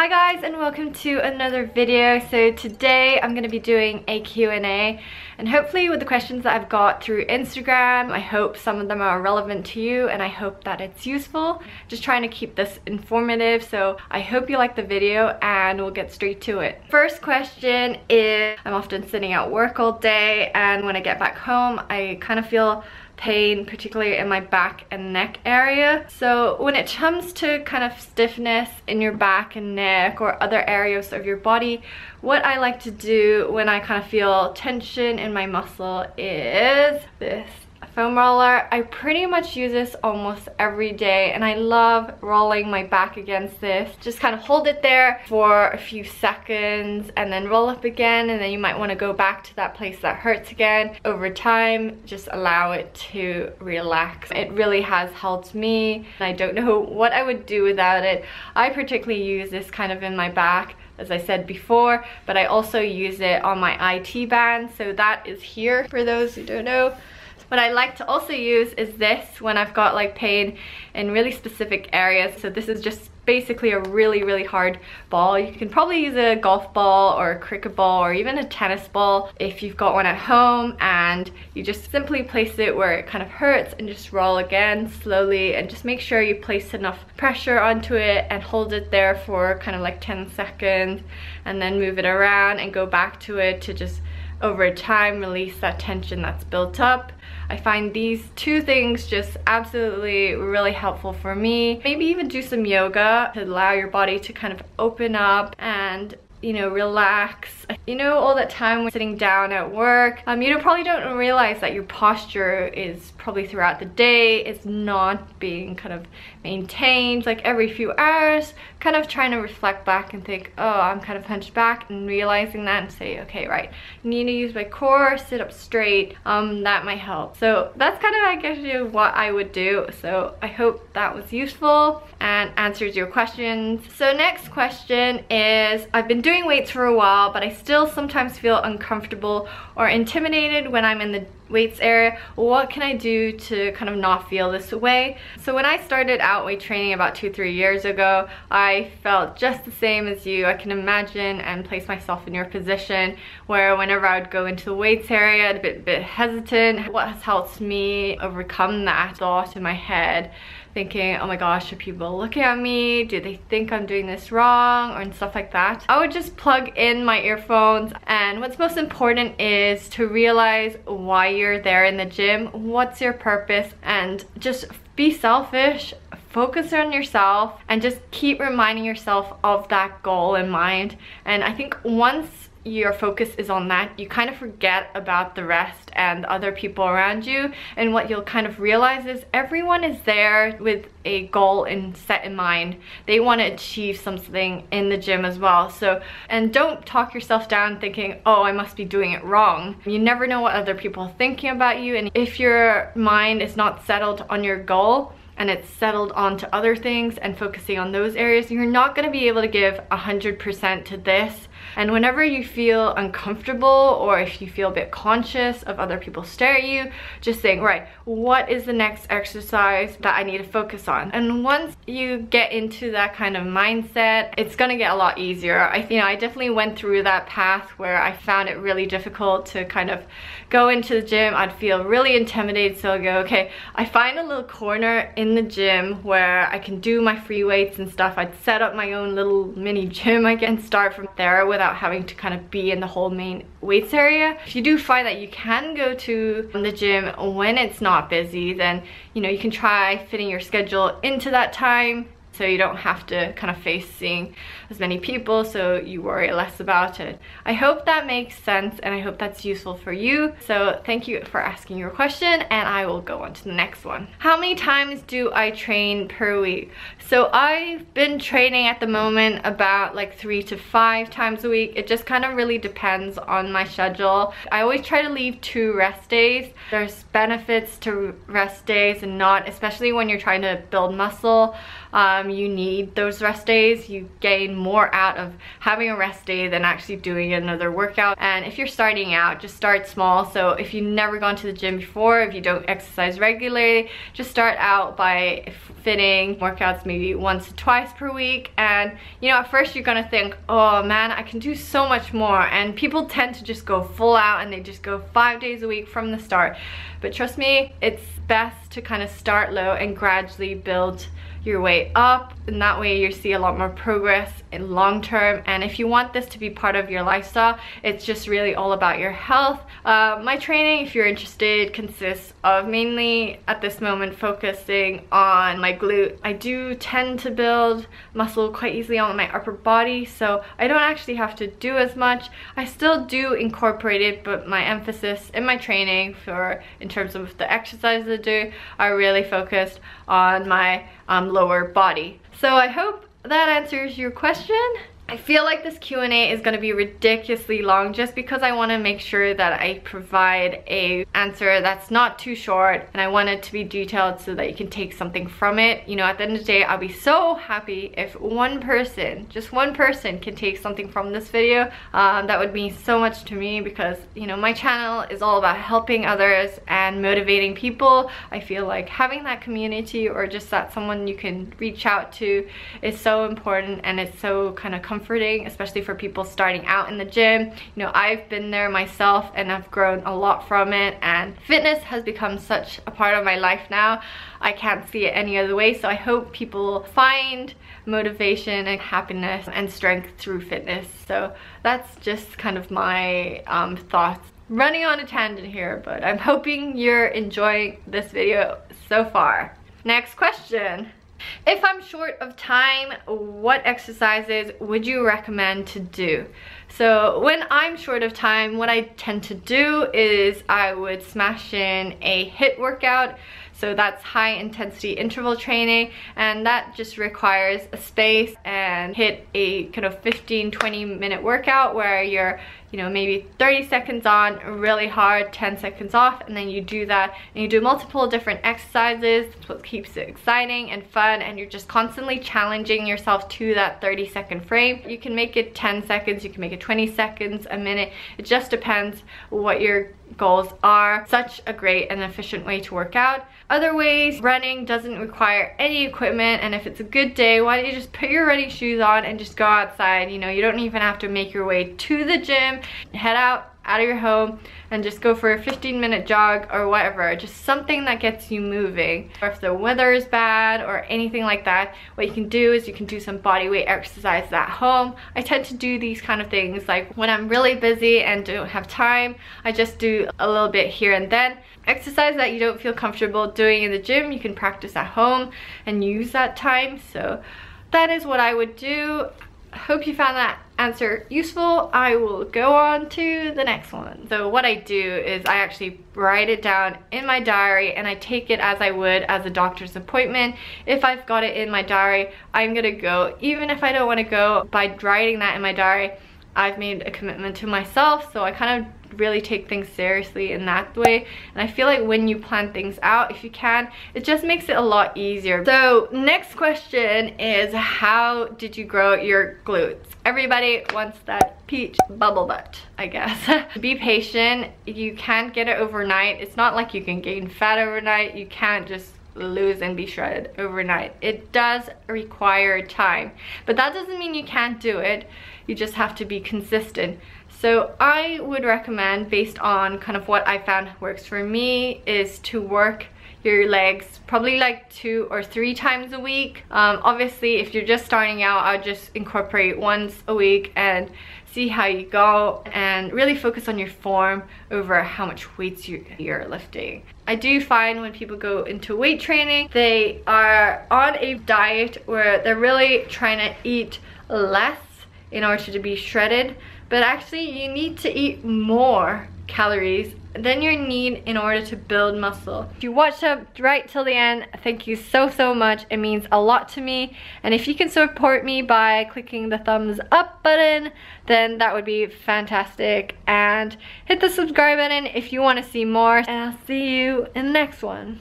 Hi guys, and welcome to another video. So today I'm going to be doing a Q&A, and hopefully with the questions that I've got through Instagram, I hope some of them are relevant to you and I hope that it's useful. Just trying to keep this informative, so I hope you like the video and we'll get straight to it. First question is, I'm often sitting at work all day, and when I get back home I kind of feel pain, particularly in my back and neck area. So when it comes to kind of stiffness in your back and neck or other areas of your body, what I like to do when I kind of feel tension in my muscle is this foam roller. I pretty much use this almost every day, and I love rolling my back against this. Just kind of hold it there for a few seconds and then roll up again, and then you might want to go back to that place that hurts again. Over time, just allow it to relax. It really has helped me. I don't know what I would do without it. I particularly use this kind of in my back, as I said before, but I also use it on my IT band. So that is here for those who don't know. What I like to also use is this when I've got like pain in really specific areas. So this is just basically a really hard ball. You can probably use a golf ball or a cricket ball or even a tennis ball if you've got one at home, and you just simply place it where it kind of hurts and just roll again slowly, and just make sure you place enough pressure onto it and hold it there for kind of like 10 seconds, and then move it around and go back to it to just over time release that tension that's built up. I find these two things just absolutely really helpful for me. Maybe even do some yoga to allow your body to kind of open up and, you know, relax. You know, all that time when sitting down at work, you probably don't realize that your posture is probably throughout the day is not being kind of maintained. Like every few hours, kind of trying to reflect back and think, oh, I'm kind of hunched back, and realizing that and say, okay, right, I need to use my core, sit up straight. That might help. So that's kind of, I guess, what I would do. So I hope that was useful and answers your questions. So next question is, I've been doing weights for a while, but I still sometimes feel uncomfortable or intimidated when I'm in the weights area. What can I do to kind of not feel this way? So when I started out weight training about 2-3 years ago, I felt just the same as you. I can imagine and place myself in your position, where whenever I would go into the weights area, I'd be a bit hesitant. What has helped me overcome that thought in my head, thinking, oh my gosh, are people looking at me? Do they think I'm doing this wrong? Or and stuff like that. I would just plug in my earphones, and what's most important is to realize why you're there in the gym. What's your purpose? And just be selfish, focus on yourself, and just keep reminding yourself of that goal in mind. And I think once your focus is on that, you kind of forget about the rest and other people around you, and what you'll kind of realize is everyone is there with a goal set in mind. They want to achieve something in the gym as well. So, and don't talk yourself down thinking, oh, I must be doing it wrong. You never know what other people are thinking about you, and if your mind is not settled on your goal and it's settled onto other things and focusing on those areas, you're not going to be able to give 100% to this. And whenever you feel uncomfortable, or if you feel a bit conscious of other people stare at you, just think, right, what is the next exercise that I need to focus on? And once you get into that kind of mindset, it's gonna get a lot easier. I definitely went through that path where I found it really difficult to kind of go into the gym. I'd feel really intimidated, so I'd go, okay, I find a little corner in the gym where I can do my free weights and stuff. I'd set up my own little mini gym again, start from there without having to kind of be in the whole main weights area. If you do find that you can go to the gym when it's not busy, then you can try fitting your schedule into that time, so you don't have to kind of face seeing as many people, so you worry less about it. I hope that makes sense, and I hope that's useful for you. So thank you for asking your question, and I will go on to the next one. How many times do I train per week? So I've been training at the moment about like 3 to 5 times a week. It just kind of really depends on my schedule. I always try to leave 2 rest days. There's benefits to rest days and not, especially when you're trying to build muscle. you need those rest days. You gain more out of having a rest day than actually doing another workout. And if you're starting out, just start small. So if you've never gone to the gym before, if you don't exercise regularly, just start out by fitting workouts maybe once or twice per week. And you know, at first you're gonna think, oh man, I can do so much more, and people tend to just go full out and they just go 5 days a week from the start. But trust me, it's best to kind of start low and gradually build your way up, and that way you see a lot more progress in long term. And if you want this to be part of your lifestyle, it's just really all about your health. My training, if you're interested, consists of mainly at this moment focusing on my glute. I do tend to build muscle quite easily on my upper body, so I don't actually have to do as much. I still do incorporate it, but my emphasis in my training in terms of the exercises I do are really focused on my lower body. So I hope that answers your question. I feel like this Q&A is going to be ridiculously long just because I want to make sure that I provide an answer that's not too short, and I want it to be detailed so that you can take something from it. You know, at the end of the day, I'll be so happy if one person, just one person, can take something from this video. That would mean so much to me because, you know, my channel is all about helping others and motivating people. I feel like having that community, or just that someone you can reach out to, is so important, and it's so kind of comforting, especially for people starting out in the gym. You know, I've been there myself and I've grown a lot from it, and fitness has become such a part of my life now. I can't see it any other way. So I hope people find motivation and happiness and strength through fitness. So that's just kind of my thoughts. Running on a tangent here, but I'm hoping you're enjoying this video so far. Next question. If I'm short of time, what exercises would you recommend to do? So when I'm short of time, what I tend to do is I would smash in a HIIT workout. So that's high intensity interval training, and that just requires a space, and hit a kind of 15-20 minute workout where you're, you know, maybe 30 seconds on really hard, 10 seconds off, and then you do that and you do multiple different exercises. That's what keeps it exciting and fun, and you're just constantly challenging yourself to that 30-second frame. You can make it 10 seconds, you can make it 20 seconds, a minute. It just depends what your goals are. Such a great and efficient way to work out. Other ways, running doesn't require any equipment, and if it's a good day, why don't you just put your running shoes on and just go outside? You know, you don't even have to make your way to the gym. Head out of your home and just go for a 15-minute jog or whatever, just something that gets you moving. Or if the weather is bad or anything like that, what you can do is you can do some body weight exercises at home. I tend to do these kind of things like when I'm really busy and don't have time, I just do a little bit here and then. Exercise that you don't feel comfortable doing in the gym, you can practice at home and use that time. So that is what I would do. I hope you found that answer useful. I will go on to the next one. So what I do is I actually write it down in my diary, and I take it as I would as a doctor's appointment. If I've got it in my diary, I'm gonna go. Even if I don't want to go, by writing that in my diary, I've made a commitment to myself. So I kind of really take things seriously in that way, and I feel like when you plan things out, if you can, it just makes it a lot easier. So next question is, how did you grow your glutes? Everybody wants that peach bubble butt, I guess. Be patient. You can't get it overnight. It's not like you can gain fat overnight. You can't just lose and be shredded overnight. It does require time, but that doesn't mean you can't do it. You just have to be consistent. So I would recommend, based on kind of what I found works for me, is to work your legs probably like 2 or 3 times a week. Obviously, if you're just starting out, I'll just incorporate once a week and see how you go, and really focus on your form over how much weights you're lifting. I do find when people go into weight training, they are on a diet where they're really trying to eat less in order to be shredded, but actually you need to eat more calories than you need in order to build muscle. If you watched up right till the end, thank you so much. It means a lot to me, and if you can support me by clicking the thumbs up button, then that would be fantastic, and hit the subscribe button if you want to see more, and I'll see you in the next one.